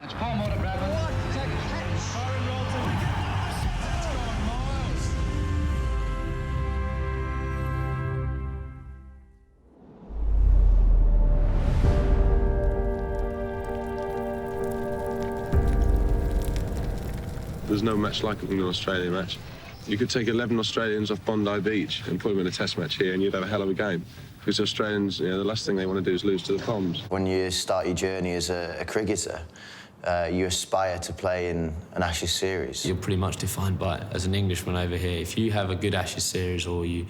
It's Paul Motor, Bradman. What a catch! Byron Rolton. That's gone miles. There's no match like an England-Australia match. You could take 11 Australians off Bondi Beach and put them in a test match here and you'd have a hell of a game. Because Australians, the last thing they want to do is lose to the Poms. When you start your journey as a cricketer, you aspire to play in an Ashes series. You're pretty much defined by it. As an Englishman over here, if you have a good Ashes series or you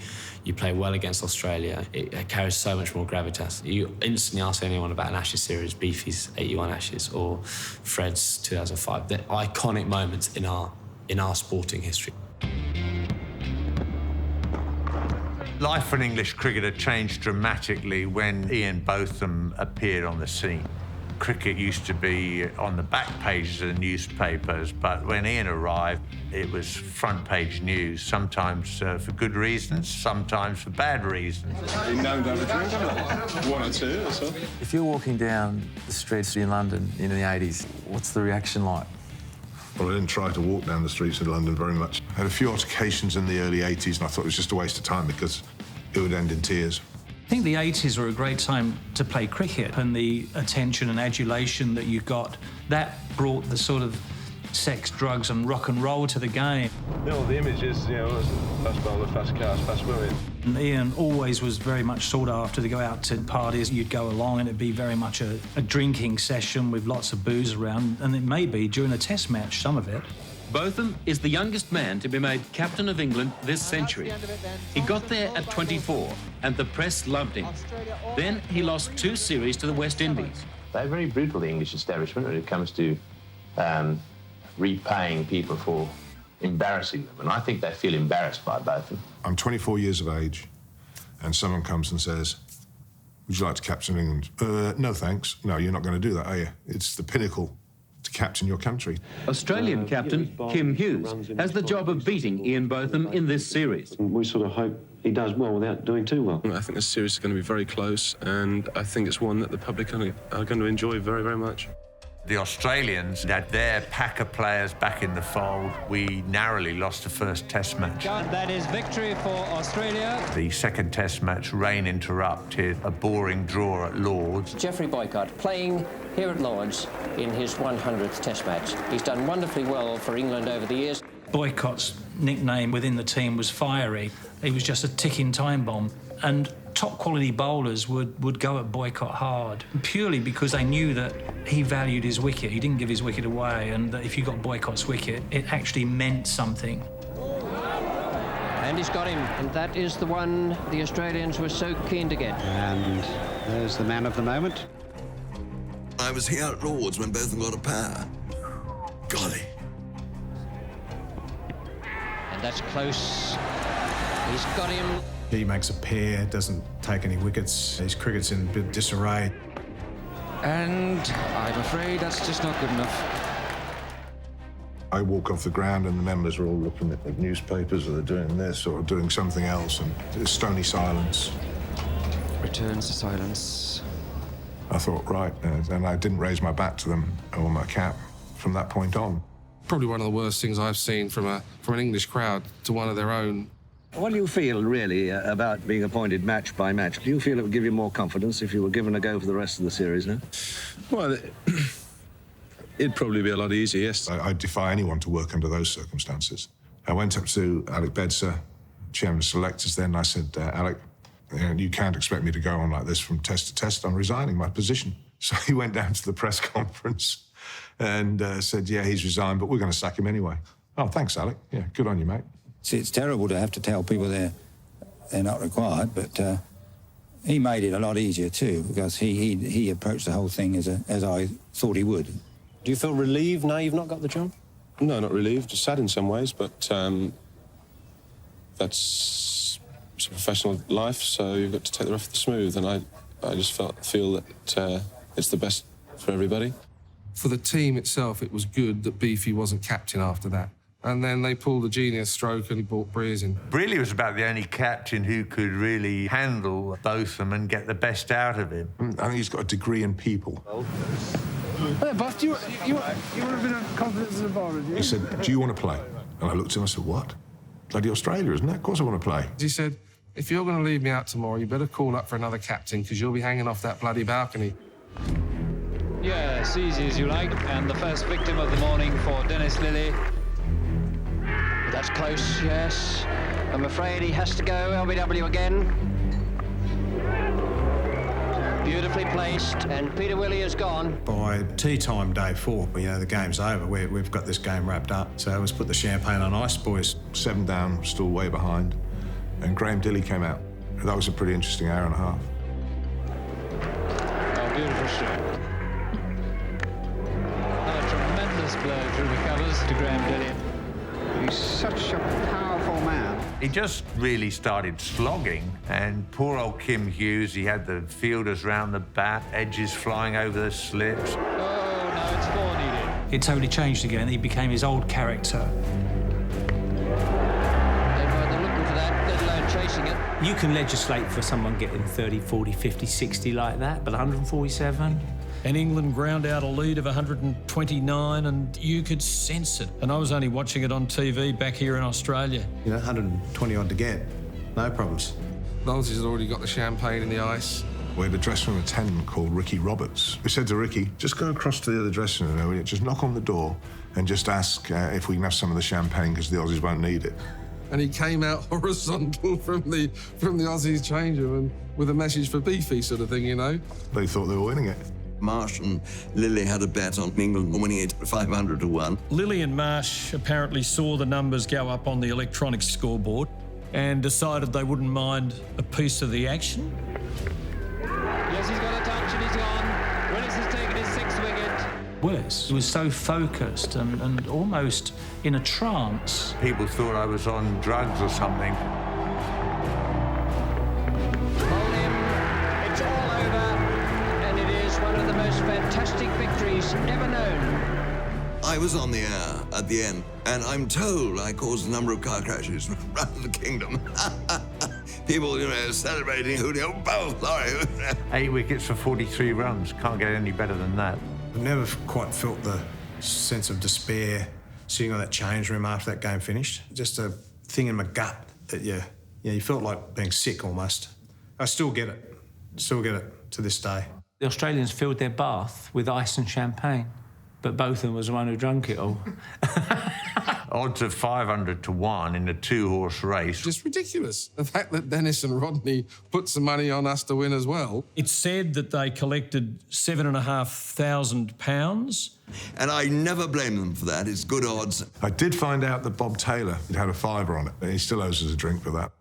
play well against Australia, it carries so much more gravitas. You instantly ask anyone about an Ashes series, Beefy's 81 Ashes or Fred's 2005. They're iconic moments in our sporting history. Life for an English cricketer changed dramatically when Ian Botham appeared on the scene. Cricket used to be on the back pages of the newspapers, but when Ian arrived, it was front-page news, sometimes for good reasons, sometimes for bad reasons. Been known to have a drink, haven't they? One or two or so. If you're walking down the streets in London in the 80s, what's the reaction like? Well, I didn't try to walk down the streets of London very much. I had a few altercations in the early 80s, and I thought it was just a waste of time because it would end in tears. I think the 80s were a great time to play cricket, and the attention and adulation that you got, that brought the sort of sex, drugs and rock and roll to the game. The images, fast bowler, fast cars, fast women. And Ian always was very much sought after to go out to parties. You'd go along and it'd be very much a drinking session with lots of booze around, and it may be during a test match, some of it. Botham is the youngest man to be made captain of England this century. He got there at 24, and the press loved him. Then he lost 2 series to the West Indies. They're very brutal, the English establishment, when it comes to repaying people for embarrassing them. And I think they feel embarrassed by Botham. I'm 24 years of age, and someone comes and says, would you like to captain England? No, thanks. No, you're not going to do that, are you? It's the pinnacle to captain your country. Australian captain Kim Hughes has the job of beating Ian Botham in this series. We sort of hope he does well without doing too well. I think this series is going to be very close, and I think it's one that the public are going to enjoy very, very much. The Australians had their pack of players back in the fold. We narrowly lost the first test match. That is victory for Australia. The second test match, rain interrupted, a boring draw at Lord's. Geoffrey Boycott playing here at Lord's in his 100th test match. He's done wonderfully well for England over the years. Boycott's nickname within the team was Fiery. He was just a ticking time bomb. And top quality bowlers would go at Boycott hard, purely because they knew that he valued his wicket. He didn't give his wicket away, and that if you got Boycott's wicket, it actually meant something. And he's got him, and that is the one the Australians were so keen to get. And there's the man of the moment. I was here at Lord's when Botham got a pair. Golly. And that's close. He's got him. He makes a pair, doesn't take any wickets. His cricket's in a bit of disarray. And I'm afraid that's just not good enough. I walk off the ground and the members are all looking at the newspapers, or they're doing this or doing something else, and there's stony silence. Returns to silence. I thought, right, and I didn't raise my bat to them or my cap from that point on. Probably one of the worst things I've seen from an English crowd to one of their own. What do you feel, really, about being appointed match by match? Do you feel it would give you more confidence if you were given a go for the rest of the series, no? Well, it'd probably be a lot easier, yes. I defy anyone to work under those circumstances. I went up to Alec Bedser, chairman of selectors then, and I said, Alec, you can't expect me to go on like this from test to test. I'm resigning my position. So he went down to the press conference and said, yeah, he's resigned, but we're going to sack him anyway. Oh, thanks, Alec. Yeah, good on you, mate. See, it's terrible to have to tell people they're not required, but he made it a lot easier too, because he approached the whole thing as I thought he would. Do you feel relieved now you've not got the job? No, not relieved. Just sad in some ways, but that's it's a professional life, so you've got to take the rough with the smooth, and I just feel that it's the best for everybody. For the team itself, it was good that Beefy wasn't captain after that. And then they pulled the genius stroke and he brought Breeze in. Brealey was about the only captain who could really handle Botham and get the best out of him. I think he's got a degree in people. Hey, Buff, you want a bit of confidence in the bowler, do you? He said, do you want to play? And I looked at him and I said, what? Bloody Australia, isn't it? Of course I want to play. He said, if you're going to leave me out tomorrow, you better call up for another captain, because you'll be hanging off that bloody balcony. Yes, easy as you like. And the first victim of the morning for Dennis Lilly. That's close, yes. I'm afraid he has to go. LBW again. Beautifully placed, and Peter Willie is gone. By tea time day 4, the game's over. We've got this game wrapped up. So let's put the champagne on ice, boys. 7 down, still way behind. And Graham Dilley came out. That was a pretty interesting hour and a half. Oh, beautiful shot. A tremendous blow through the covers to Graham Dilley. He's such a powerful man. He just really started slogging, and poor old Kim Hughes, he had the fielders round the bat, edges flying over the slips. Oh, no, it's 4 needed. It totally changed again. He became his old character. Chasing it. You can legislate for someone getting 30, 40, 50, 60 like that, but 147? And England ground out a lead of 129, and you could sense it. And I was only watching it on TV back here in Australia. 120 odd to get. No problems. The Aussies had already got the champagne in the ice. We had a dressing room attendant called Ricky Roberts. We said to Ricky, just go across to the other dressing room, just knock on the door and just ask if we can have some of the champagne, because the Aussies won't need it. And he came out horizontal from the Aussies change room with a message for Beefy sort of thing, They thought they were winning it. Marsh and Lilly had a bet on England winning it 500 to 1. Lilly and Marsh apparently saw the numbers go up on the electronic scoreboard and decided they wouldn't mind a piece of the action. Yes, he's got a touch and he's gone. Willis has taken his 6th wicket. Willis was so focused and almost in a trance. People thought I was on drugs or something. Hold him. It's all over. And it is one of the most fantastic victories ever known. I was on the air at the end, and I'm told I caused a number of car crashes around the kingdom. People, celebrating, oh, sorry. 8 wickets for 43 runs. Can't get any better than that. I've never quite felt the sense of despair sitting on that change room after that game finished. Just a thing in my gut that you felt like being sick almost. I still get it. Still get it to this day. The Australians filled their bath with ice and champagne, but both of them was the one who drank it all. Odds of 500 to 1 in a 2-horse race. Just ridiculous. The fact that Dennis and Rodney put some money on us to win as well. It's said that they collected £7,500. And I never blame them for that. It's good odds. I did find out that Bob Taylor had a fiver on it, and he still owes us a drink for that.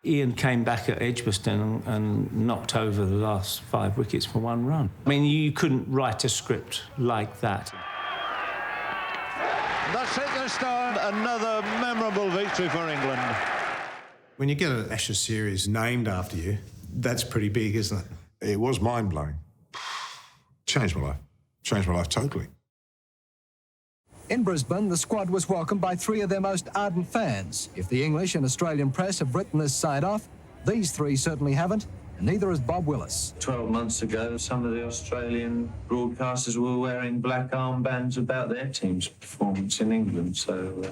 Ian came back at Edgbaston and knocked over the last 5 wickets for 1 run. I mean, you couldn't write a script like that. That's it this time. Another memorable victory for England. When you get an Ashes series named after you, that's pretty big, isn't it? It was mind-blowing. Changed my life. Changed my life totally. In Brisbane, the squad was welcomed by 3 of their most ardent fans. If the English and Australian press have written this side off, these 3 certainly haven't, and neither has Bob Willis. 12 months ago, some of the Australian broadcasters were wearing black armbands about their team's performance in England, so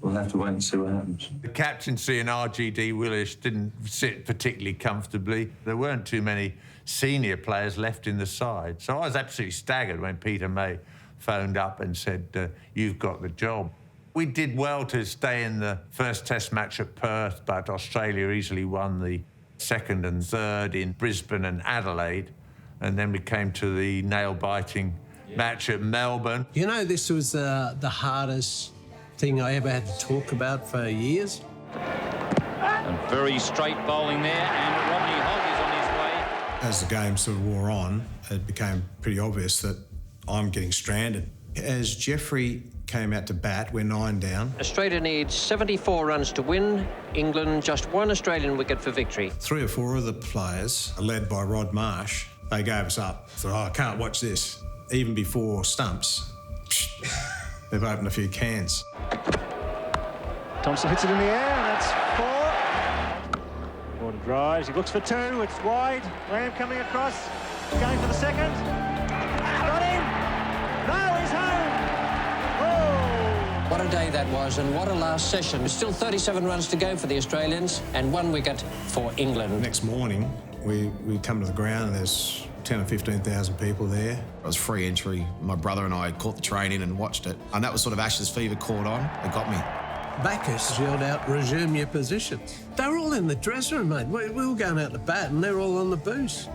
we'll have to wait and see what happens. The captaincy and RGD Willis didn't sit particularly comfortably. There weren't too many senior players left in the side, so I was absolutely staggered when Peter May phoned up and said, you've got the job. We did well to stay in the first Test match at Perth, but Australia easily won the 2nd and 3rd in Brisbane and Adelaide, and then we came to the nail-biting match at Melbourne. This was the hardest thing I ever had to talk about for years. And very straight bowling there, and Rodney Hogg is on his way. As the game sort of wore on, it became pretty obvious that I'm getting stranded. As Jeffrey came out to bat, we're 9 down. Australia needs 74 runs to win. England just 1 Australian wicket for victory. 3 or 4 of the players, led by Rod Marsh, they gave us up. Thought, I can't watch this. Even before stumps, they've opened a few cans. Thompson hits it in the air, and that's 4. Gordon drives, he looks for 2, it's wide. Graham coming across, going for the 2nd. Got him! day that was, and what a last session. Still 37 runs to go for the Australians, and 1 wicket for England. Next morning, we come to the ground and there's 10 or 15,000 people there. It was free entry. My brother and I caught the train in and watched it. And that was sort of Ashes fever caught on. It got me. Bacchus yelled out, resume your positions. They were all in the dressing room, mate. We were going out to bat and they're all on the booze.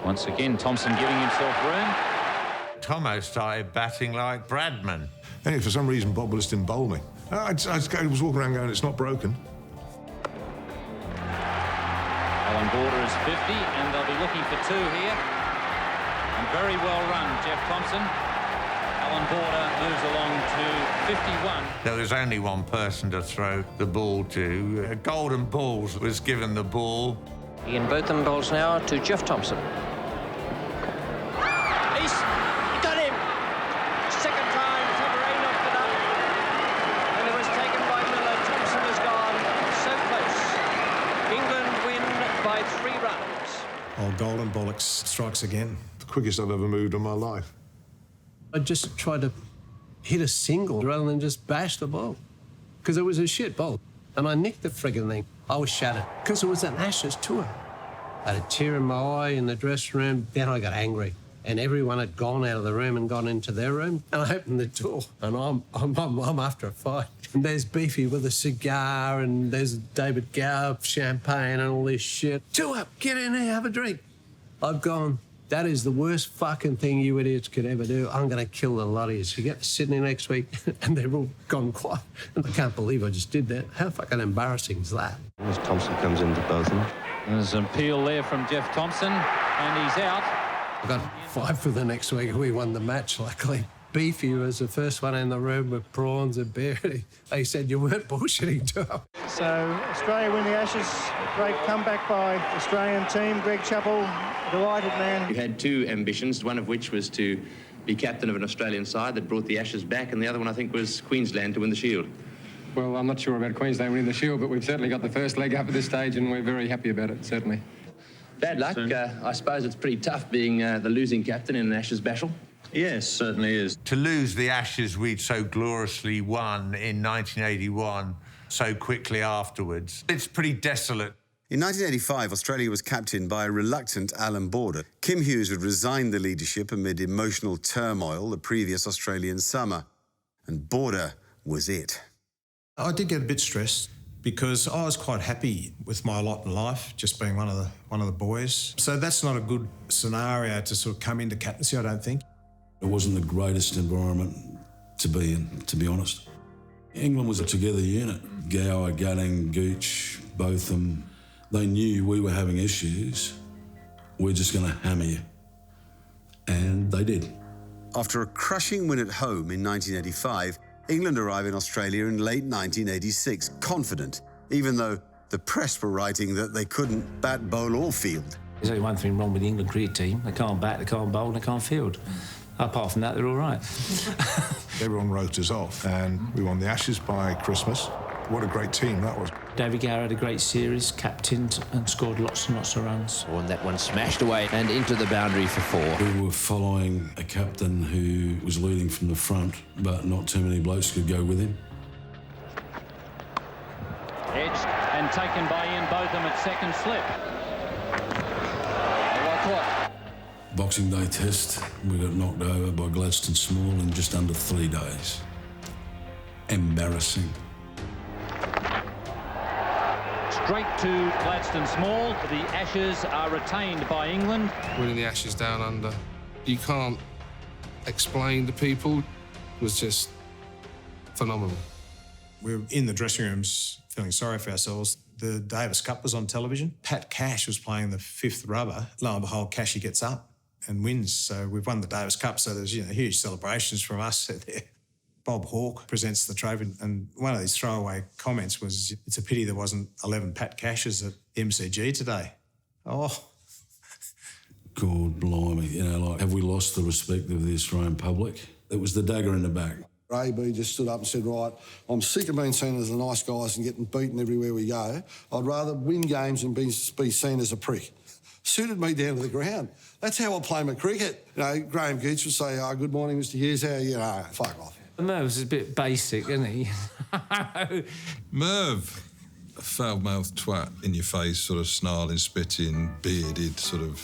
Once again, Thompson giving himself room. Tomo started batting like Bradman. Anyway, for some reason, Bob Willis didn't bowl me. I was walking around going, it's not broken. Alan Border is 50, and they'll be looking for 2 here. And very well run, Jeff Thompson. Alan Border moves along to 51. There was only one person to throw the ball to. Golden Balls was given the ball. Ian Botham bowls now to Jeff Thompson. He's got him! Second time, Tabaret knocked it up. And it was taken by Miller. Thompson is gone. So close. England win by 3 runs. Old Golden Bollocks strikes again. The quickest I've ever moved in my life. I just tried to hit a single rather than just bash the ball. Because it was a shit ball. And I nicked the friggin' thing. I was shattered. Because it was an Ashes tour. I had a tear in my eye in the dressing room. Then I got angry. And everyone had gone out of the room and gone into their room. And I opened the door. And I'm after a fight. And there's Beefy with a cigar. And there's David Gower, champagne and all this shit. Chew up, get in here, have a drink. I've gone, that is the worst fucking thing you idiots could ever do. I'm going to kill the lot of you. So you get to Sydney next week and they're all gone quiet. And I can't believe I just did that. How fucking embarrassing is that? As Thompson comes into Botham. There's an appeal there from Jeff Thompson, and he's out. I got 5 for the next week. We won the match, luckily. Beefy was the first one in the room with prawns and beer. They said you weren't bullshitting to him. So Australia win the Ashes. Great comeback by Australian team. Greg Chappell, delighted man. You had 2 ambitions, one of which was to be captain of an Australian side that brought the Ashes back, and the other one, I think, was Queensland to win the Shield. Well, I'm not sure about Queensland winning the Shield, but we've certainly got the first leg up at this stage, and we're very happy about it, certainly. Bad luck. I suppose it's pretty tough being the losing captain in an Ashes battle. Yes, certainly is. To lose the Ashes we'd so gloriously won in 1981 so quickly afterwards, it's pretty desolate. In 1985, Australia was captained by a reluctant Alan Border. Kim Hughes had resigned the leadership amid emotional turmoil the previous Australian summer, and Border was it. I did get a bit stressed because I was quite happy with my lot in life, just being one of the boys. So that's not a good scenario to sort of come into captaincy, I don't think. It wasn't the greatest environment to be in, to be honest. England was a together unit. Gower, Gunning, Gooch, Botham. They knew we were having issues. We're just going to hammer you. And they did. After a crushing win at home in 1985, England arrived in Australia in late 1986, confident, even though the press were writing that they couldn't bat, bowl or field. There's only one thing wrong with the England cricket team. They can't bat, they can't bowl, and they can't field. Apart from that, they're all right. Everyone wrote us off, and we won the Ashes by Christmas. What a great team that was. David Gower had a great series, captained and scored lots and lots of runs. And that one smashed away and into the boundary for 4. We were following a captain who was leading from the front, but not too many blokes could go with him. Edged and taken by Ian Botham at second slip. Well caught. Boxing Day test, we got knocked over by Gladstone Small in just under 3 days. Embarrassing. Straight to Gladstone Small. The Ashes are retained by England. Winning the Ashes down under, you can't explain to people. It was just phenomenal. We were in the dressing rooms feeling sorry for ourselves. The Davis Cup was on television. Pat Cash was playing the 5th rubber. Lo and behold, Cashy gets up and wins. So we've won the Davis Cup. So there's huge celebrations from us there. Bob Hawke presents the trophy, and one of his throwaway comments was, "It's a pity there wasn't 11 Pat Cashes at MCG today." Oh. God blimey, have we lost the respect of the Australian public? It was the dagger in the back. AB just stood up and said, right, I'm sick of being seen as the nice guys and getting beaten everywhere we go. I'd rather win games and be seen as a prick. suited me down to the ground. That's how I play my cricket. You know, Graham Gooch would say, "Oh, good morning, Mr. Hughes, how are you?" "No, fuck off." Merv's a bit basic, isn't he? Merv, a foul-mouthed twat, in your face, sort of snarling, spitting, bearded, sort of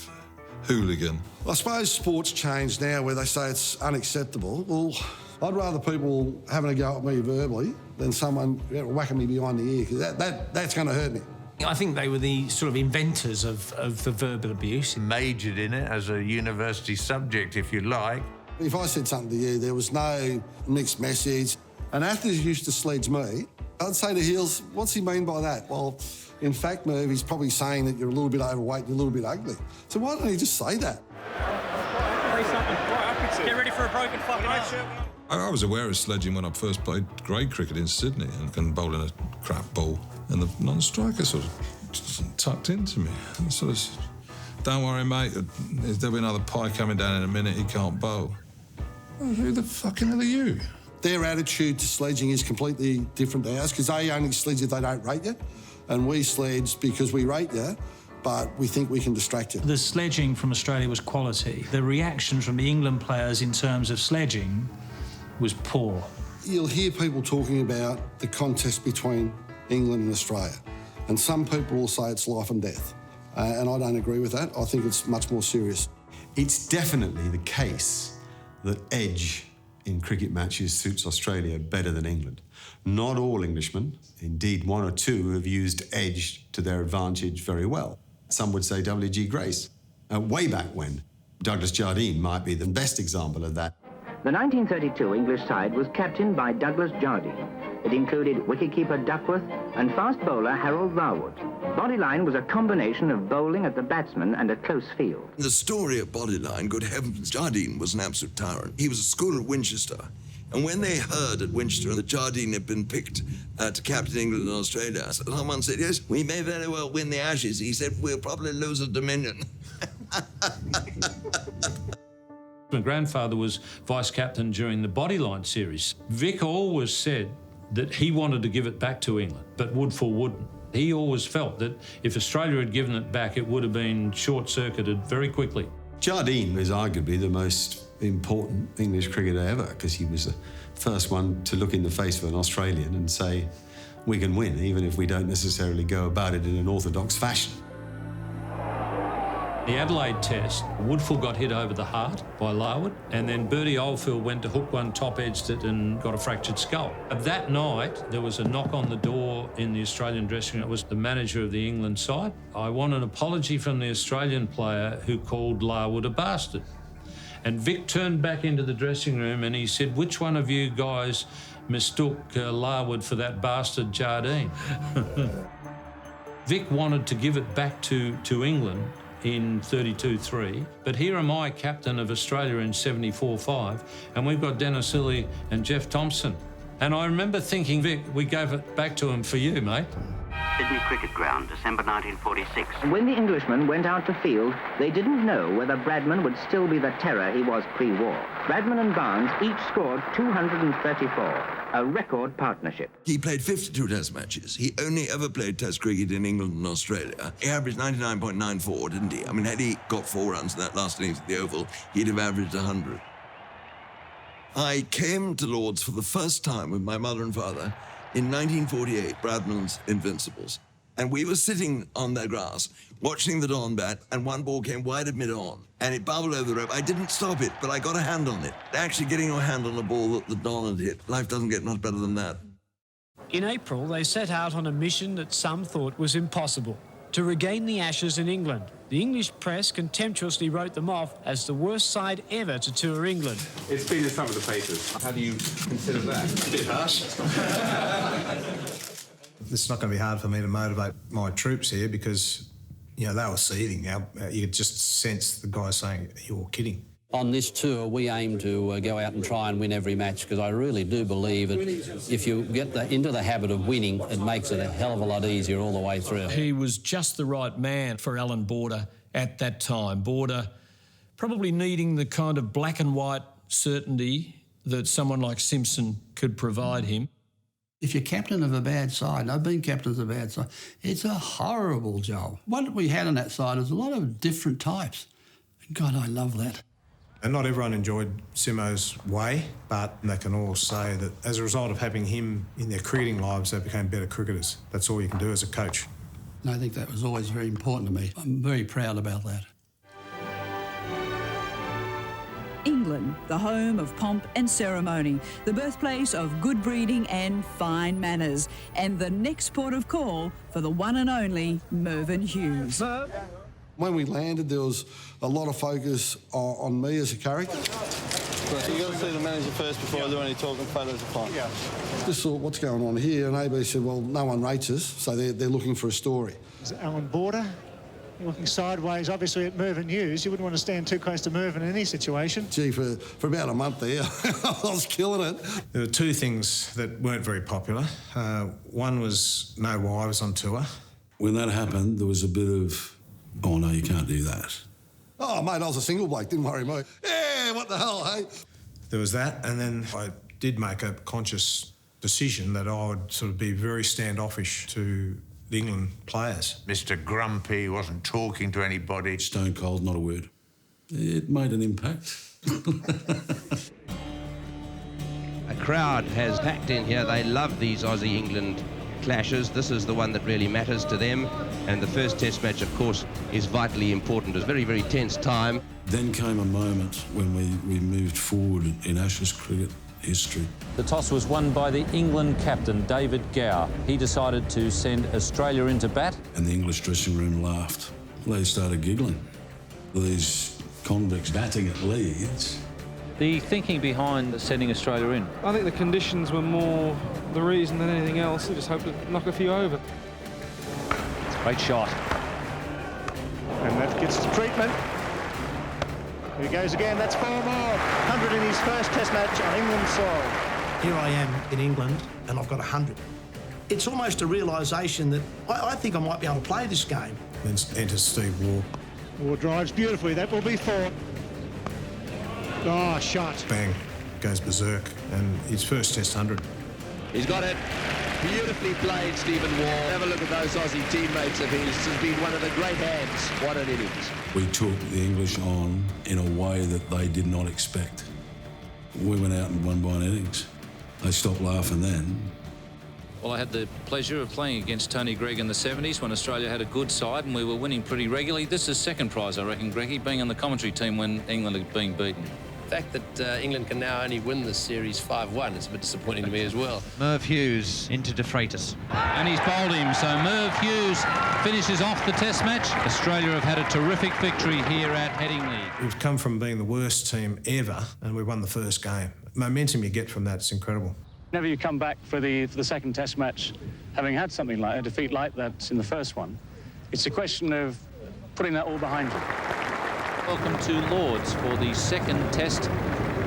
hooligan. I suppose sports change now where they say it's unacceptable. Well, I'd rather people having a go at me verbally than someone whacking me behind the ear, because that's going to hurt me. I think they were the sort of inventors of the verbal abuse. Majored in it as a university subject, if you like. If I said something to you, there was no mixed message. And athletes used to sledge me. I'd say to Heels, "What's he mean by that?" "Well, in fact, Merv, he's probably saying that you're a little bit overweight and you're a little bit ugly." So why don't he just say that? Get ready for a broken fucking arm. I was aware of sledging when I first played grade cricket in Sydney and bowling a crap ball. And the non-striker sort of just tucked into me. And sort of, "Don't worry, mate, there'll be another pie coming down in a minute, he can't bowl." Well, who the fucking hell are you? Their attitude to sledging is completely different to ours, because they only sledge if they don't rate you, and we sledge because we rate you, but we think we can distract you. The sledging from Australia was quality. The reaction from the England players in terms of sledging was poor. You'll hear people talking about the contest between England and Australia, and some people will say it's life and death, and I don't agree with that. I think it's much more serious. It's definitely the case that edge in cricket matches suits Australia better than England. Not all Englishmen, indeed one or two, have used edge to their advantage very well. Some would say W.G. Grace. Way back when, Douglas Jardine might be the best example of that. The 1932 English side was captained by Douglas Jardine. It included wicketkeeper Duckworth and fast bowler Harold Larwood. Bodyline was a combination of bowling at the batsman and a close field. The story of Bodyline, good heavens, Jardine was an absolute tyrant. He was at school at Winchester. And when they heard at Winchester that Jardine had been picked to captain England and Australia, someone said, "Yes, we may very well win the Ashes." He said, "We'll probably lose at Dominion." My grandfather was vice-captain during the Bodyline series. Vic always said that he wanted to give it back to England, but Woodfull wouldn't. He always felt that if Australia had given it back, it would have been short-circuited very quickly. Jardine is arguably the most important English cricketer ever, because he was the first one to look in the face of an Australian and say, "We can win, even if we don't necessarily go about it in an orthodox fashion." The Adelaide Test, Woodfull got hit over the heart by Larwood, and then Bertie Oldfield went to hook one, top-edged it and got a fractured skull. That night, there was a knock on the door in the Australian dressing room. It was the manager of the England side. I want an apology from the Australian player who called Larwood a bastard. And Vic turned back into the dressing room and he said, "Which one of you guys mistook Larwood for that bastard Jardine?" Vic wanted to give it back to England in 32-3, but here am I, captain of Australia in 74-5, and we've got Dennis Lilly and Jeff Thompson. And I remember thinking, "Vic, we gave it back to him for you, mate." Sydney Cricket Ground, December 1946. When the Englishmen went out to field, they didn't know whether Bradman would still be the terror he was pre-war. Bradman and Barnes each scored 234, a record partnership. He played 52 Test matches. He only ever played Test cricket in England and Australia. He averaged 99.94, didn't he? I mean, had he got 4 runs in that last innings at the Oval, he'd have averaged 100. I came to Lord's for the first time with my mother and father in 1948, Bradman's Invincibles. And we were sitting on the grass, watching the Don bat, and one ball came wide of mid-on, and it bubbled over the rope. I didn't stop it, but I got a hand on it. Actually getting your hand on a ball that the Don had hit, life doesn't get much better than that. In April, they set out on a mission that some thought was impossible, to regain the Ashes in England. The English press contemptuously wrote them off as the worst side ever to tour England. It's been in some of the papers. How do you consider that? A bit harsh. It's not going to be hard for me to motivate my troops here because, you know, they were seething. You could just sense the guy saying, "You're kidding." On this tour, we aim to go out and try and win every match because I really do believe that if you get into the habit of winning, it makes it a hell of a lot easier all the way through. He was just the right man for Alan Border at that time. Border probably needing the kind of black and white certainty that someone like Simpson could provide him. If you're captain of a bad side, and I've been captain of a bad side, it's a horrible job. What we had on that side is a lot of different types. God, I love that. And not everyone enjoyed Simo's way, but they can all say that as a result of having him in their cricketing lives, they became better cricketers. That's all you can do as a coach. And I think that was always very important to me. I'm very proud about that. England, the home of pomp and ceremony, the birthplace of good breeding and fine manners, and the next port of call for the one and only Mervyn Hughes. When we landed, there was a lot of focus on me as a character. So you got to see the manager first before I do any talking photos of fun. Just thought, what's going on here? And AB said, well, no one rates us, so they're looking for a story. Is it Alan Border? You're looking sideways, obviously, at Mervyn Hughes. You wouldn't want to stand too close to Mervyn in any situation. Gee, for about a month there, I was killing it. There were two things that weren't very popular. One was no wives on tour. When that happened, there was a bit of, oh, no, you can't do that. Oh, mate, I was a single bloke, didn't worry me. Yeah, what the hell, hey? There was that, and then I did make a conscious decision that I would sort of be very standoffish to the England players. Mr. Grumpy, wasn't talking to anybody. Stone cold, not a word. It made an impact. A crowd has packed in here. They love these Aussie-England clashes. This is the one that really matters to them. And the first test match, of course, is vitally important. It was a very, very tense time. Then came a moment when we moved forward in Ashes cricket history. The toss was won by the England captain, David Gower. He decided to send Australia into bat. And the English dressing room laughed. They started giggling. These convicts batting at Leeds. The thinking behind sending Australia in? I think the conditions were more the reason than anything else. They just hoped to knock a few over. It's a great shot. And that gets to treatment. Here he goes again, that's 4 more. 100 in his first test match on England's soil. Here I am in England and I've got 100. It's almost a realisation that I think I might be able to play this game. Then enters Steve Waugh. Waugh drives beautifully, that will be 4. Oh, shot. Bang, goes berserk, and his first test 100. He's got it. Beautifully played, Stephen Waugh. Have a look at those Aussie teammates of his. This has been one of the great hands. What an innings. We took the English on in a way that they did not expect. We went out and won by an innings. They stopped laughing then. Well, I had the pleasure of playing against Tony Greig in the 70s when Australia had a good side and we were winning pretty regularly. This is second prize, I reckon, Greggy, being on the commentary team when England had been beaten. The fact that England can now only win this series 5-1 is a bit disappointing to me as well. Merv Hughes into De Freitas. And he's bowled him, so Merv Hughes finishes off the test match. Australia have had a terrific victory here at Headingley. We've come from being the worst team ever, and we won the first game. Momentum you get from that is incredible. Whenever you come back for the second test match, having had something like a defeat like that in the first one, it's a question of putting that all behind you. Welcome to Lords for the second test.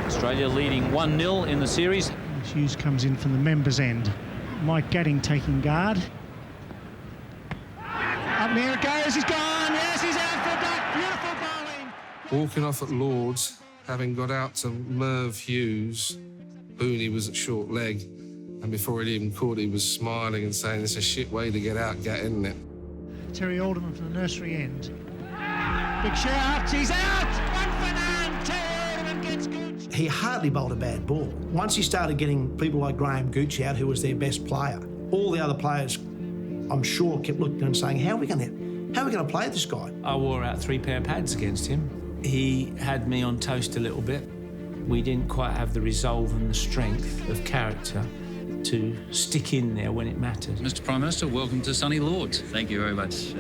Australia leading 1-0 in the series. Hughes comes in from the members' end. Mike Gadding taking guard. Up near it goes, he's gone, yes, he's out for that, beautiful bowling. Walking off at Lords, having got out to Merv Hughes, Booney was at short leg, and before he'd even caught it, he was smiling and saying, it's a shit way to get out, Gat, isn't it? Terry Alderman from the nursery end. Big shout, he's out! 1 for none, Terry Alderman gets Gooch. He hardly bowled a bad ball. Once he started getting people like Graham Gooch out, who was their best player, all the other players, I'm sure, kept looking and saying, how are we going to play this guy? I wore out 3 pair of pads against him. He had me on toast a little bit. We didn't quite have the resolve and the strength of character to stick in there when it mattered. Mr Prime Minister, welcome to sunny Lords. Thank you very much.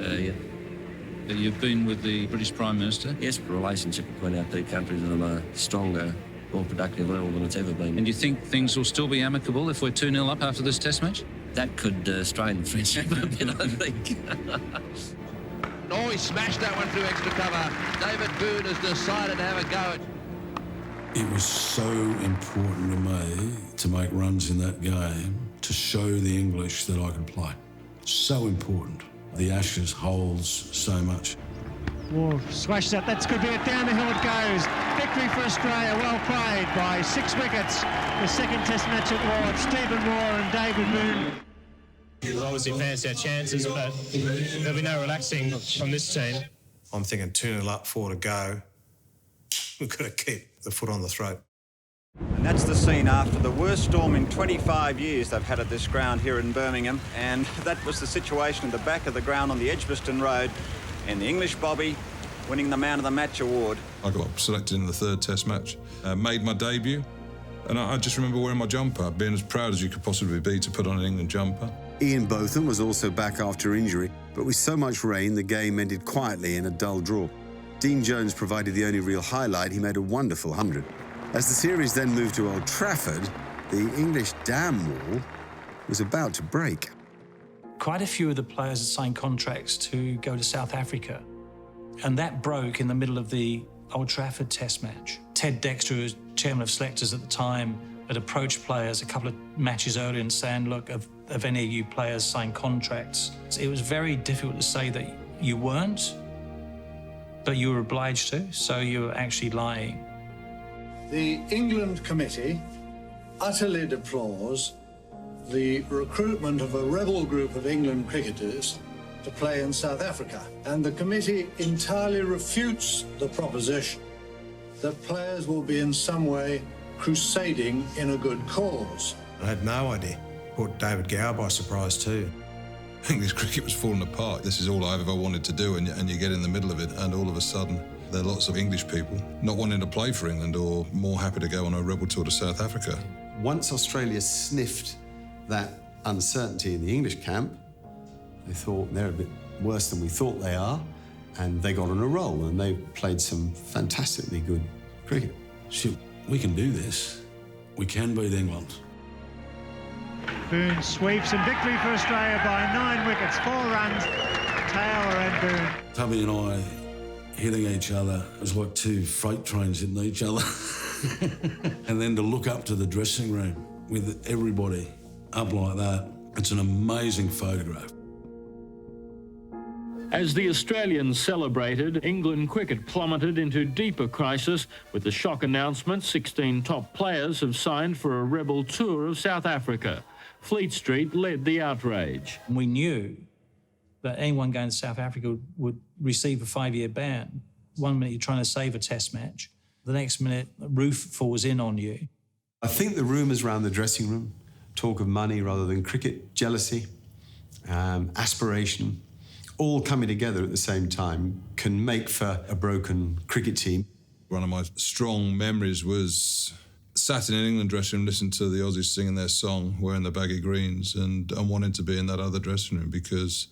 You've been with the British Prime Minister. Yes, the relationship between our two countries is on a stronger, more productive level than it's ever been. And do you think things will still be amicable if we're 2-0 up after this test match? That could strain the friendship a bit, I think. Oh, he smashed that one through extra cover. David Boone has decided to have a go. It was so important to me to make runs in that game to show the English that I could play. So important. The Ashes holds so much. Waugh slashes up, that's good bit, down the hill it goes. Dick victory for Australia, well played by 6 wickets. The second Test match at Lord's, Stephen Moore and David Moon. We'll obviously fancy our chances, but there'll be no relaxing from this team. I'm thinking 2-0 up, 4 to go. We've got to keep the foot on the throat. And that's the scene after the worst storm in 25 years they've had at this ground here in Birmingham. And that was the situation at the back of the ground on the Edgbaston Road. And the English Bobby winning the Man of the Match award. I got selected in the 3rd Test match, made my debut. And I just remember wearing my jumper, being as proud as you could possibly be to put on an England jumper. Ian Botham was also back after injury, but with so much rain, the game ended quietly in a dull draw. Dean Jones provided the only real highlight. He made a wonderful 100. As the series then moved to Old Trafford, the English dam wall was about to break. Quite a few of the players had signed contracts to go to South Africa, and that broke in the middle of the Old Trafford Test match. Ted Dexter, who was chairman of selectors at the time, had approached players a couple of matches earlier and saying, look, have any of you players signed contracts? It was very difficult to say that you weren't, but you were obliged to, so you were actually lying. The England committee utterly deplores the recruitment of a rebel group of England cricketers to play in South Africa. And the committee entirely refutes the proposition that players will be in some way crusading in a good cause. I had no idea. Caught David Gower by surprise too. English cricket was falling apart. This is all I ever wanted to do, and you get in the middle of it, and all of a sudden there are lots of English people not wanting to play for England or more happy to go on a rebel tour to South Africa. Once Australia sniffed that uncertainty in the English camp, they thought they're a bit worse than we thought they are, and they got on a roll, and they played some fantastically good cricket. Shit, we can do this. We can beat England. Boone sweeps and victory for Australia by 9 wickets, 4 runs, Taylor and Boone. Tubby and I hitting each other was like 2 freight trains hitting each other. And then to look up to the dressing room with everybody up like that, it's an amazing photograph. As the Australians celebrated, England cricket plummeted into deeper crisis with the shock announcement 16 top players have signed for a rebel tour of South Africa. Fleet Street led the outrage. We knew that anyone going to South Africa would receive a 5-year ban. 1 minute you're trying to save a Test match, the next minute a roof falls in on you. I think the rumours around the dressing room, talk of money rather than cricket, jealousy, aspiration, all coming together at the same time can make for a broken cricket team. One of my strong memories was sat in an England dressing room, listening to the Aussies singing their song, wearing the baggy greens, and wanting to be in that other dressing room because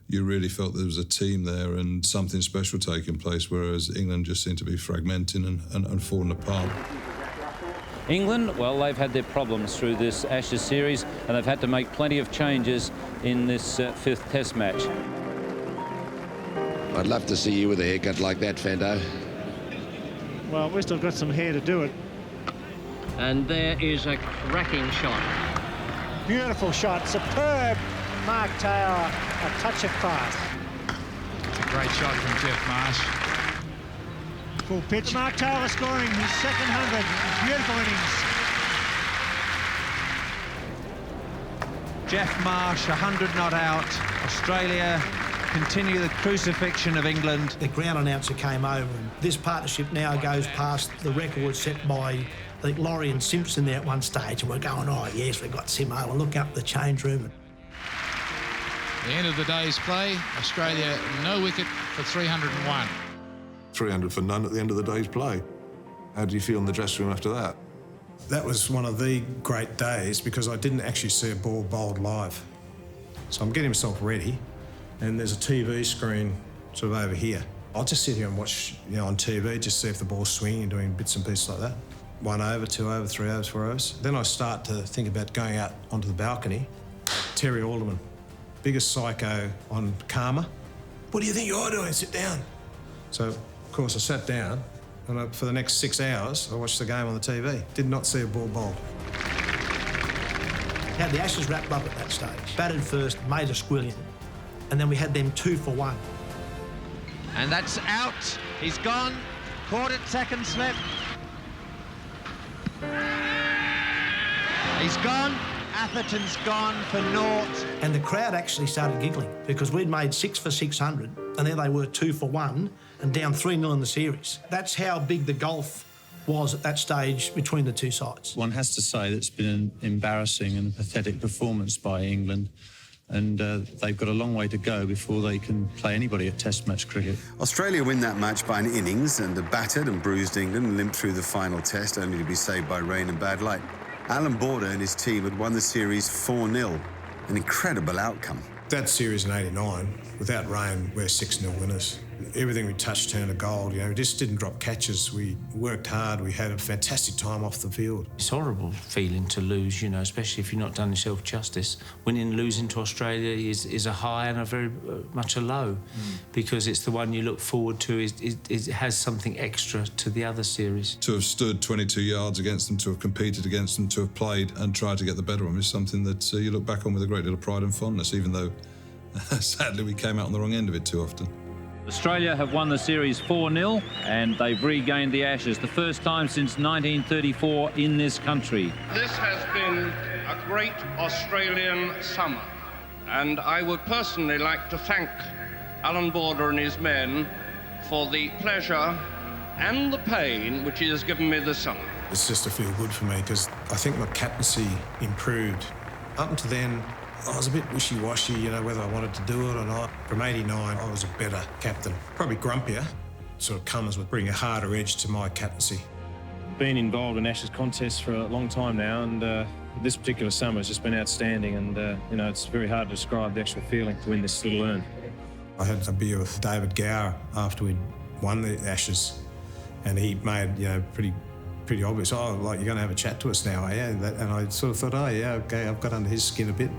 you really felt there was a team there and something special taking place, whereas England just seemed to be fragmenting and falling apart. England, well, they've had their problems through this Ashes series, and they've had to make plenty of changes in this 5th Test match. I'd love to see you with a haircut like that, Fendo. Well, at least I've got some hair to do it. And there is a cracking shot. Beautiful shot, superb. Mark Taylor, a touch of class. It's a great shot from Jeff Marsh. Full pitch. Mark Taylor scoring his second 100. Beautiful innings. Jeff Marsh, 100 not out. Australia continue the crucifixion of England. The ground announcer came over, and this partnership now goes past the record set by, I think, Laurie and Simpson there at one stage, and we're going, oh, yes, we've got Simo, and look up the change room. The end of the day's play, Australia no wicket for 301. 300 for none at the end of the day's play. How did you feel in the dressing room after that? That was one of the great days because I didn't actually see a ball bowled live. So I'm getting myself ready, and there's a TV screen sort of over here. I'll just sit here and watch, on TV, just see if the ball's swinging and doing bits and pieces like that. 1 over, 2 over, 3 overs, 4 overs. Then I start to think about going out onto the balcony. Terry Alderman, biggest psycho on Karma. What do you think you're doing? Sit down. So, of course, I sat down, and for the next 6 hours, I watched the game on the TV. Did not see a ball bowled. Had the Ashes wrapped up at that stage. Batted first, made a squillion, and then we had them 2 for 1. And that's out. He's gone. Caught it, second slip. He's gone. Atherton's gone for naught. And the crowd actually started giggling because we'd made 6 for 600 and there they were 2 for 1 and down 3-0 in the series. That's how big the gulf was at that stage between the two sides. One has to say that it's been an embarrassing and pathetic performance by England, and they've got a long way to go before they can play anybody at Test match cricket. Australia win that match by an innings, and a battered and bruised England limped through the final test, only to be saved by rain and bad light. Alan Border and his team had won the series 4-0, an incredible outcome. That series in '89, without rain, we're 6-0 winners. Everything we touched turned to gold. You know, we just didn't drop catches. We worked hard. We had a fantastic time off the field. It's a horrible feeling to lose, you know, especially if you've not done yourself justice. Winning and losing to Australia is a high and a very much a low, because it's the one you look forward to. It has something extra to the other series. To have stood 22 yards against them, to have competed against them, to have played and tried to get the better of them is something that you look back on with a great deal of pride and fondness, even though, sadly, we came out on the wrong end of it too often. Australia have won the series 4-0 and they've regained the Ashes, the first time since 1934 in this country. This has been a great Australian summer, and I would personally like to thank Alan Border and his men for the pleasure and the pain which he has given me this summer. It's just to feel good for me because I think my captaincy improved. Up until then, I was a bit wishy-washy, you know, whether I wanted to do it or not. From '89, I was a better captain. Probably grumpier. Sort of comes with bringing a harder edge to my captaincy. Been involved in Ashes contests for a long time now, and this particular summer has just been outstanding, and, you know, it's very hard to describe the actual feeling to win this little urn. I had a beer with David Gower after we'd won the Ashes, and he made, you know, pretty obvious, oh, like, you're going to have a chat to us now, are you? And I sort of thought, oh, yeah, OK, I've got under his skin a bit.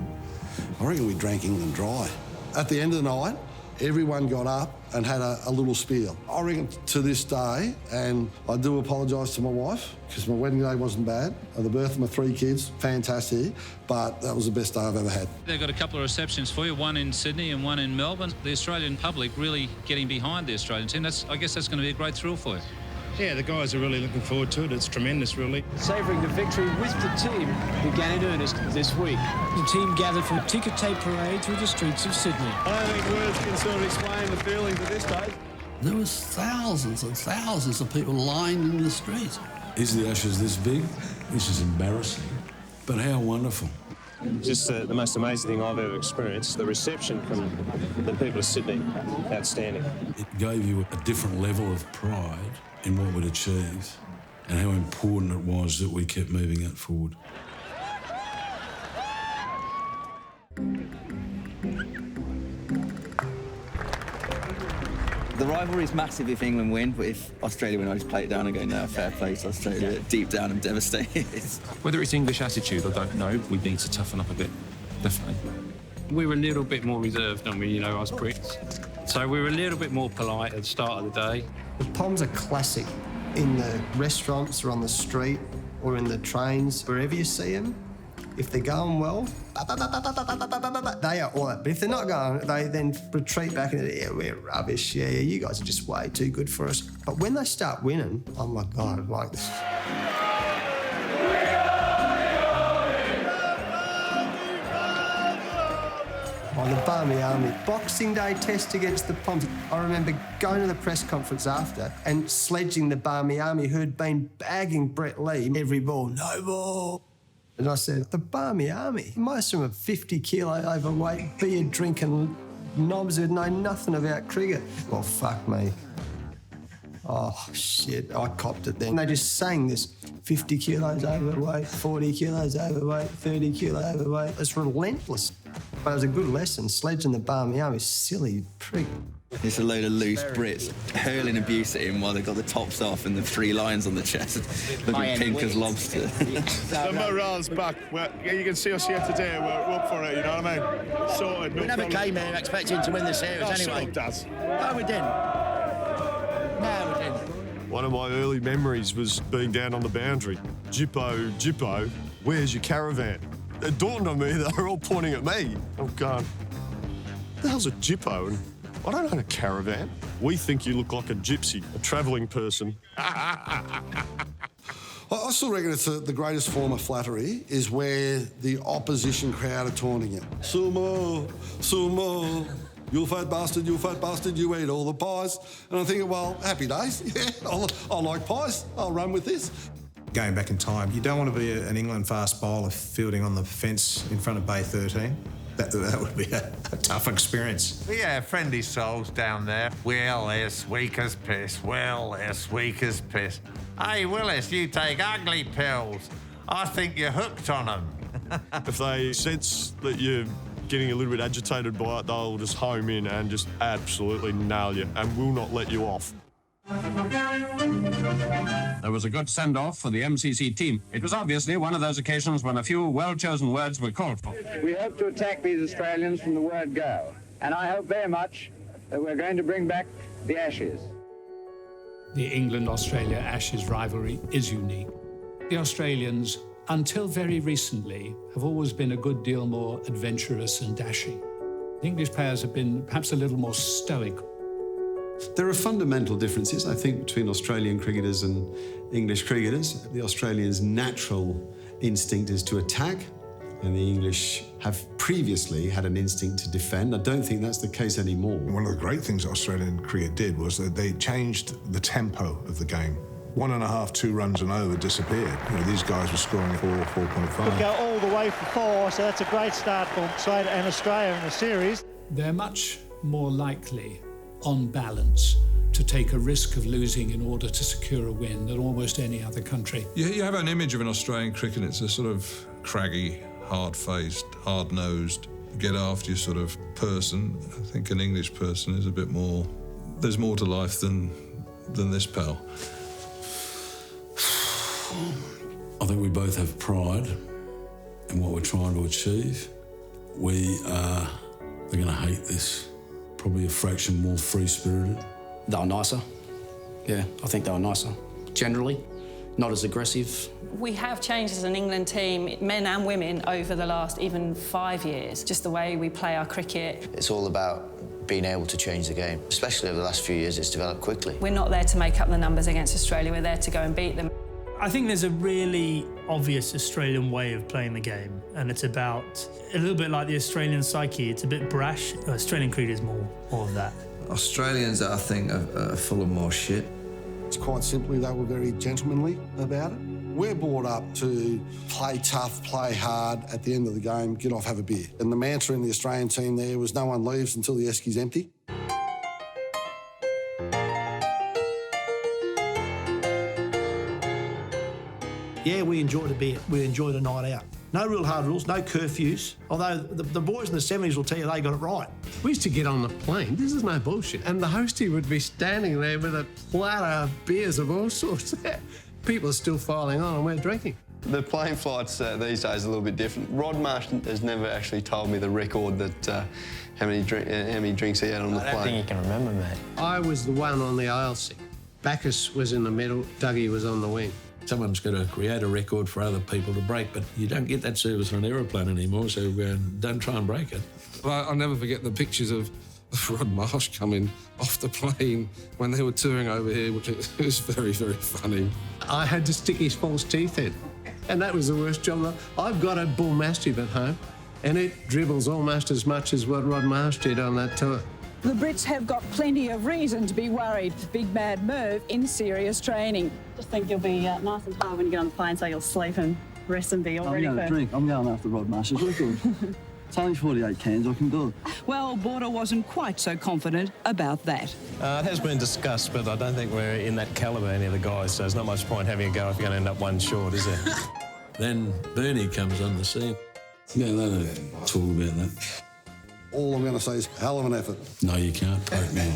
I reckon we drank England dry. At the end of the night, everyone got up and had a little spiel. I reckon to this day, and I do apologise to my wife, because my wedding day wasn't bad, and the birth of my 3 kids, fantastic, but that was the best day I've ever had. They've got a couple of receptions for you, one in Sydney and one in Melbourne. The Australian public really getting behind the Australian team. I guess that's going to be a great thrill for you. Yeah, the guys are really looking forward to it. It's tremendous, really. Savouring the victory with the team began in earnest this week. The team gathered for a ticker tape parade through the streets of Sydney. I don't think words can sort of explain the feelings at this stage. There was thousands and thousands of people lined in the streets. Is the Ashes this big? This is embarrassing. But how wonderful. Just the most amazing thing I've ever experienced. The reception from the people of Sydney, outstanding. It gave you a different level of pride in what we'd achieved and how important it was that we kept moving it forward. The rivalry is massive if England win, but if Australia win, I just play it down and go, no, fair play to Australia. Deep down, I'm devastated. Whether it's English attitude, I don't know. We need to toughen up a bit, definitely. We're a little bit more reserved, don't we, you know, us Brits? So we're a little bit more polite at the start of the day. The Poms are classic in the restaurants or on the street or in the trains, wherever you see them. If they're going well, they are all that. But if they're not going, they then retreat back and yeah, we're rubbish. Yeah, you guys are just way too good for us. But when they start winning, oh my God, like this. Oh, the Barmy Army. Boxing Day test against the Poms. I remember going to the press conference after and sledging the Barmy Army, who had been bagging Brett Lee every ball, no ball. And I said, the Barmy Army, most of them are 50 kilo overweight, beer drinking knobs who know nothing about cricket. Well, fuck me. Oh, shit, I copped it then. They just sang this 50 kilos overweight, 40 kilos overweight, 30 kilo overweight. It's relentless. But it was a good lesson. Sledging the Barmy Army, silly prick. It's a load of loose Brits hurling abuse at him while they've got the tops off and the 3 lines on the chest, looking pink as lobster. The morale's back. You can see us here today. We're up for it, you know what I mean? Sorted. We never came here expecting to win the series anyway. Daz. No, we didn't. No, we didn't. One of my early memories was being down on the boundary. Jippo, where's your caravan? It dawned on me that they're all pointing at me. I'm going, the hell's a Jippo? And I don't own a caravan. We think you look like a gypsy, a travelling person. I still reckon it's the greatest form of flattery is where the opposition crowd are taunting you. Sumo, sumo, you fat bastard, you eat all the pies. And I'm thinking, well, happy days. Yeah, I like pies. I'll run with this. Going back in time, you don't want to be an England fast bowler fielding on the fence in front of Bay 13. That would be a tough experience. Yeah, friendly souls down there. Well, it's weak as piss. Well, it's weak as piss. Hey, Willis, you take ugly pills. I think you're hooked on them. If they sense that you're getting a little bit agitated by it, they'll just home in and just absolutely nail you and will not let you off. There was a good send-off for the MCC team. It was obviously one of those occasions when a few well-chosen words were called for. We hope to attack these Australians from the word go, and I hope very much that we're going to bring back the Ashes. The England-Australia Ashes rivalry is unique. The Australians, until very recently, have always been a good deal more adventurous and dashing. The English players have been perhaps a little more stoic. There are fundamental differences, I think, between Australian cricketers and English cricketers. The Australians' natural instinct is to attack, and the English have previously had an instinct to defend. I don't think that's the case anymore. One of the great things Australian cricket did was that they changed the tempo of the game. 1.5, 2 runs and over disappeared. You know, these guys were scoring 4, 4.5. Could go all the way for 4, so that's a great start for Australia and Australia in the series. They're much more likely, on balance, to take a risk of losing in order to secure a win than almost any other country. You have an image of an Australian cricket. It's a sort of craggy, hard-faced, hard-nosed, get-after-you sort of person. I think an English person is a bit more... There's more to life than this, pal. I think we both have pride in what we're trying to achieve. We're going to hate this. Probably a fraction more free-spirited. They were nicer. Yeah, I think they were nicer. Generally, not as aggressive. We have changed as an England team, men and women, over the last even 5 years. Just the way we play our cricket. It's all about being able to change the game. Especially over the last few years, it's developed quickly. We're not there to make up the numbers against Australia, we're there to go and beat them. I think there's a really obvious Australian way of playing the game, and it's about a little bit like the Australian psyche. It's a bit brash. Australian cricket is more of that. Australians, I think, are full of more shit. It's quite simply they were very gentlemanly about it. We're brought up to play tough, play hard, at the end of the game, get off, have a beer. And the mantra in the Australian team there was no one leaves until the esky's empty. Yeah, we enjoyed a beer. We enjoyed a night out. No real hard rules, no curfews. Although the boys in the 70s will tell you they got it right. We used to get on the plane, this is no bullshit, and the hostie would be standing there with a platter of beers of all sorts. People are still filing on and we're drinking. The plane flights these days are a little bit different. Rod Marsh has never actually told me the record that how many drinks he had on the plane. I don't think you can remember, mate. I was the one on the aisle seat. Bacchus was in the middle, Dougie was on the wing. Someone's got to create a record for other people to break, but you don't get that service on an aeroplane anymore, so don't try and break it. Well, I'll never forget the pictures of Rod Marsh coming off the plane when they were touring over here, which was very, very funny. I had to stick his false teeth in, and that was the worst job. I've got a bull mastiff at home, and it dribbles almost as much as what Rod Marsh did on that tour. The Brits have got plenty of reason to be worried. Big Bad Merv in serious training. Just think you'll be nice and tired when you get on the plane, so you'll sleep and rest and be all ready for... I'm going to drink. I'm going after Rod Marsh's record. It's only 48 cans, I can do it. Well, Border wasn't quite so confident about that. It has been discussed, but I don't think we're in that calibre, any of the guys, so there's not much point having a go if you're going to end up one short, is there? Then Bernie comes on the scene. Yeah, they don't talk about that. All I'm going to say is hell of an effort. No, you can't poke me.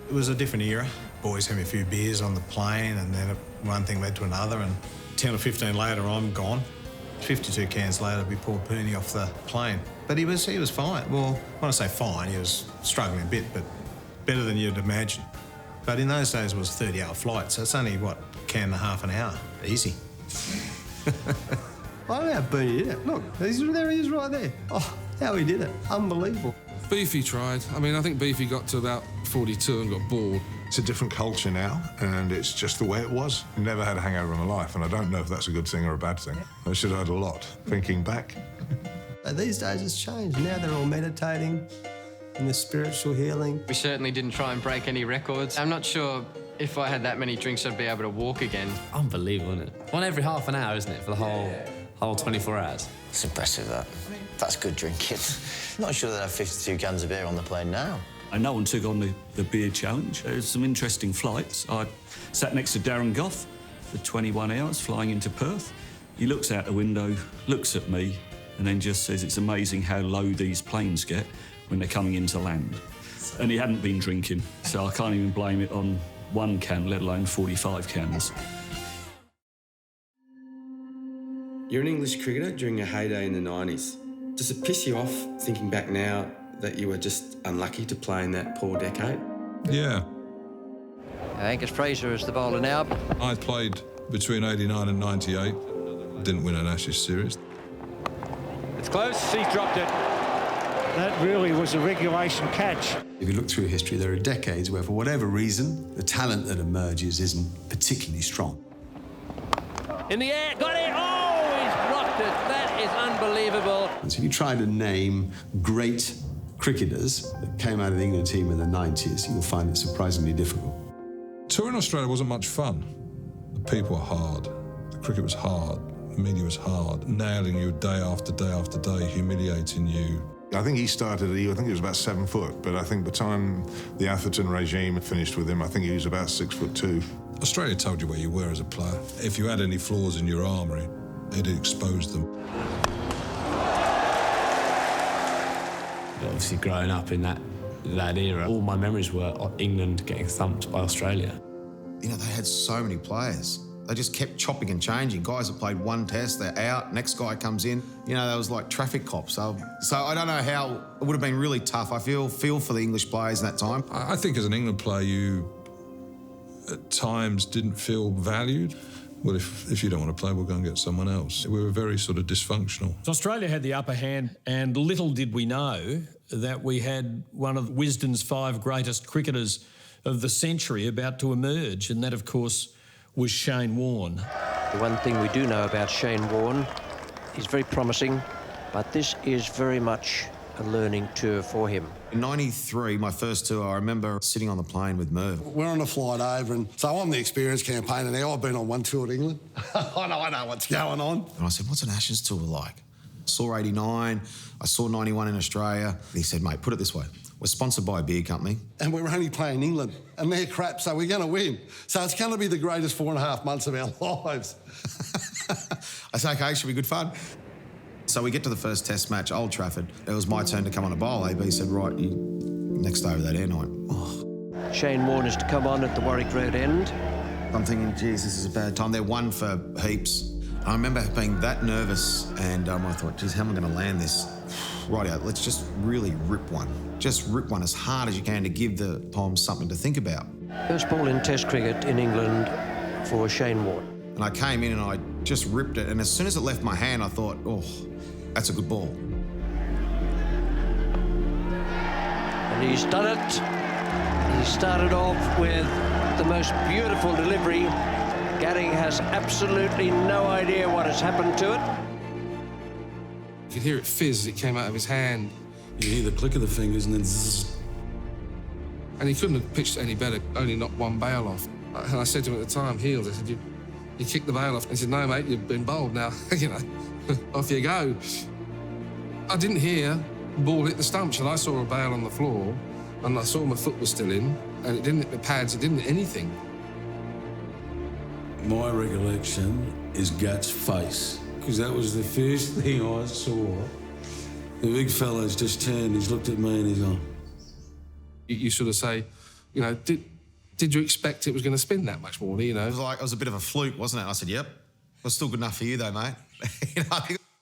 It was a different era. Boys having a few beers on the plane, and then one thing led to another, and 10 or 15 later, I'm gone. 52 cans later, we pulled Pernie off the plane. But he was fine. Well, when I say fine, he was struggling a bit, but better than you'd imagine. But in those days, it was a 30-hour flight, so it's only, what, a can and a half an hour. Easy. I don't know how Bernie did it. Look, there he is right there. Oh, how he did it. Unbelievable. Beefy tried. I mean, I think Beefy got to about 42 and got bored. It's a different culture now, and it's just the way it was. Never had a hangover in my life, and I don't know if that's a good thing or a bad thing. I should have had a lot, thinking back. These days it's changed. Now they're all meditating and the spiritual healing. We certainly didn't try and break any records. I'm not sure if I had that many drinks I'd be able to walk again. Unbelievable, isn't it? One every half an hour, isn't it, for the whole 24 hours? It's impressive, that. That's good drinking. Not sure they'd have 52 cans of beer on the plane now. No one took on the beer challenge. There was some interesting flights. I sat next to Darren Gough for 21 hours flying into Perth. He looks out the window, looks at me, and then just says it's amazing how low these planes get when they're coming into land. And he hadn't been drinking, so I can't even blame it on one can, let alone 45 cans. You're an English cricketer during your heyday in the 90s. Does it piss you off, thinking back now, that you were just unlucky to play in that poor decade? Yeah. Angus Fraser is the bowler now. I played between 89 and 98. Didn't win an Ashes series. It's close, he's dropped it. That really was a regulation catch. If you look through history, there are decades where, for whatever reason, the talent that emerges isn't particularly strong. In the air, got it! Oh, he's blocked it. That is unbelievable. And so if you try to name great cricketers that came out of the England team in the 90s, you'll find it surprisingly difficult. Touring Australia wasn't much fun. The people were hard. The cricket was hard. The media was hard. Nailing you day after day after day, humiliating you. I think he started, I think he was about 7 foot, but I think by the time the Atherton regime finished with him, I think he was about 6'2". Australia told you where you were as a player. If you had any flaws in your armoury, it exposed them. Obviously, growing up in that era, all my memories were England getting thumped by Australia. You know, they had so many players. They just kept chopping and changing. Guys that played one test, they're out, next guy comes in. You know, that was like traffic cops. So I don't know how, it would have been really tough. I feel for the English players in that time. I think as an England player, you at times didn't feel valued. Well, if you don't want to play, we'll go and get someone else. We were very sort of dysfunctional. So Australia had the upper hand, and little did we know that we had one of Wisden's 5 greatest cricketers of the century about to emerge, and that, of course, was Shane Warne. The one thing we do know about Shane Warne, he's very promising, but this is very much a learning tour for him. In '93, my first tour, I remember sitting on the plane with Merv. We're on a flight over, and so I'm the experienced campaigner now. I've been on one tour at England. I know what's going on. And I said, what's an Ashes tour like? I saw 89, I saw 91 in Australia. And he said, mate, put it this way. We're sponsored by a beer company. And we're only playing England, and they're crap, so we're going to win. So it's going to be the greatest 4.5 months of our lives. I said, OK, should be good fun. So we get to the first test match, Old Trafford. It was my turn to come on a bowl. AB said, right, you next over that end. I went, oh. Shane Warne is to come on at the Warwick Road end. I'm thinking, geez, this is a bad time. They're one for heaps. I remember being that nervous, and I thought, geez, how am I going to land this? Rightio, let's just really rip one. Just rip one as hard as you can to give the Poms something to think about. First ball in Test cricket in England for Shane Warne. And I came in and I just ripped it, and as soon as it left my hand, I thought, oh, that's a good ball. And he's done it. He started off with the most beautiful delivery. Gary has absolutely no idea what has happened to it. You could hear it fizz as it came out of his hand. You hear the click of the fingers and then zzz. And he couldn't have pitched any better, only knocked one bail off. And I said to him at the time, healed, I said, you kicked the bail off. He said, no, mate, you've been bowled now. You know, off you go. I didn't hear the ball hit the stumps, and I saw a bail on the floor, and I saw my foot was still in, and it didn't hit the pads, it didn't hit anything. My recollection is Gat's face, because that was the first thing I saw. The big fella's just turned, he's looked at me and he's gone. You sort of say, you know, did you expect it was going to spin that much more, you know? It was a bit of a fluke, wasn't it? I said, yep. It was still good enough for you though, mate.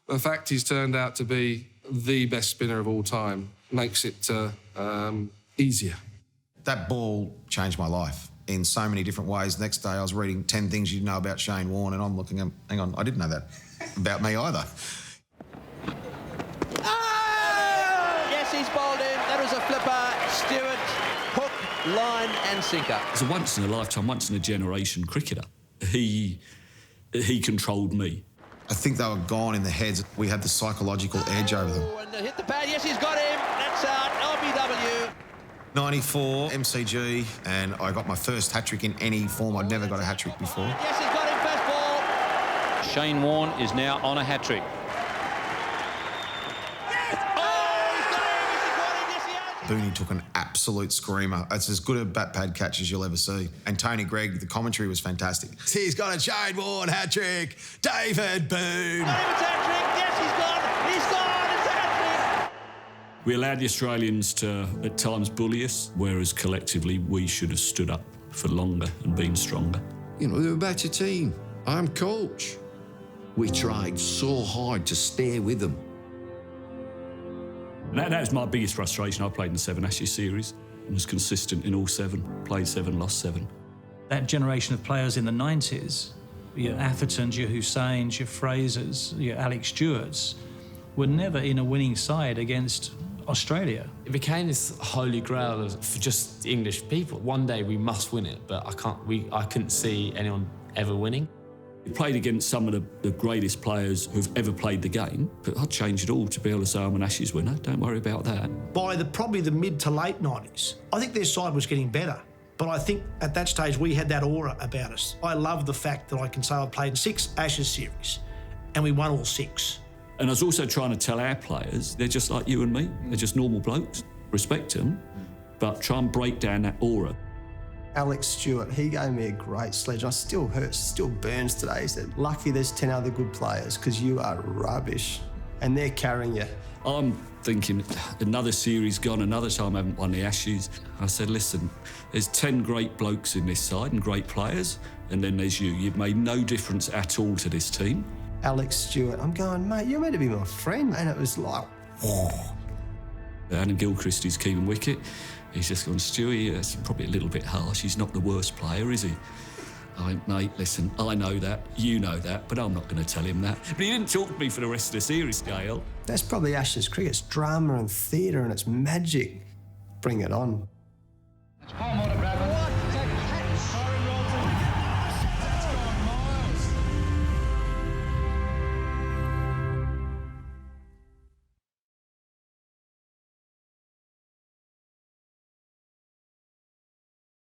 The fact he's turned out to be the best spinner of all time makes it easier. That ball changed my life in so many different ways. Next day I was reading 10 things you know about Shane Warne, and I'm looking at, hang on, I didn't know that about me either. Oh! Yes, he's bowled in. That was line and sinker. He's a once-in-a-lifetime, once-in-a-generation cricketer. He controlled me. I think they were gone in the heads. We had the psychological edge over them. And hit the pad. Yes, he's got him. That's out. LBW. 94 MCG, and I got my first hat-trick in any form. I'd never got a hat-trick before. Yes, he's got him. First ball. Shane Warne is now on a hat-trick. Booney took an absolute screamer. It's as good a bat pad catch as you'll ever see. And Tony Gregg, the commentary was fantastic. He's got a Shane Warne hat-trick. David Boone. Yes, he's gone. It's a hat-trick. We allowed the Australians to, at times, bully us, whereas collectively we should have stood up for longer and been stronger. You know, they're a better team. I'm coach. We tried so hard to stay with them. That was my biggest frustration. I played in the 7 Ashes series and was consistent in all 7. Played 7, lost 7. That generation of players in the 90s, your Athertons, your Hussains, your Frasers, your Alex Stewarts, were never in a winning side against Australia. It became this holy grail for just English people. One day we must win it, but I couldn't see anyone ever winning. We played against some of the greatest players who've ever played the game, but I'd change it all to be able to say I'm an Ashes winner. Don't worry about that. By probably the mid to late 90s, I think their side was getting better. But I think at that stage we had that aura about us. I love the fact that I can say I played in 6 Ashes series and we won all 6. And I was also trying to tell our players, they're just like you and me. They're just normal blokes. Respect them, but try and break down that aura. Alex Stewart, he gave me a great sledge. I still hurts, still burns today. He said, lucky there's 10 other good players because you are rubbish and they're carrying you. I'm thinking, another series gone, another time I haven't won the Ashes. I said, listen, there's 10 great blokes in this side and great players, and then there's you. You've made no difference at all to this team. Alex Stewart, I'm going, mate, you're meant to be my friend. And it was like, oh. Adam Gilchrist, keeping wicket. He's just gone, Stewie, that's probably a little bit harsh. He's not the worst player, is he? I went, mate, listen, I know that, you know that, but I'm not going to tell him that. But he didn't talk to me for the rest of the series, Gail. That's probably Ashes cricket. It's drama and theatre and it's magic. Bring it on. It's 4 more to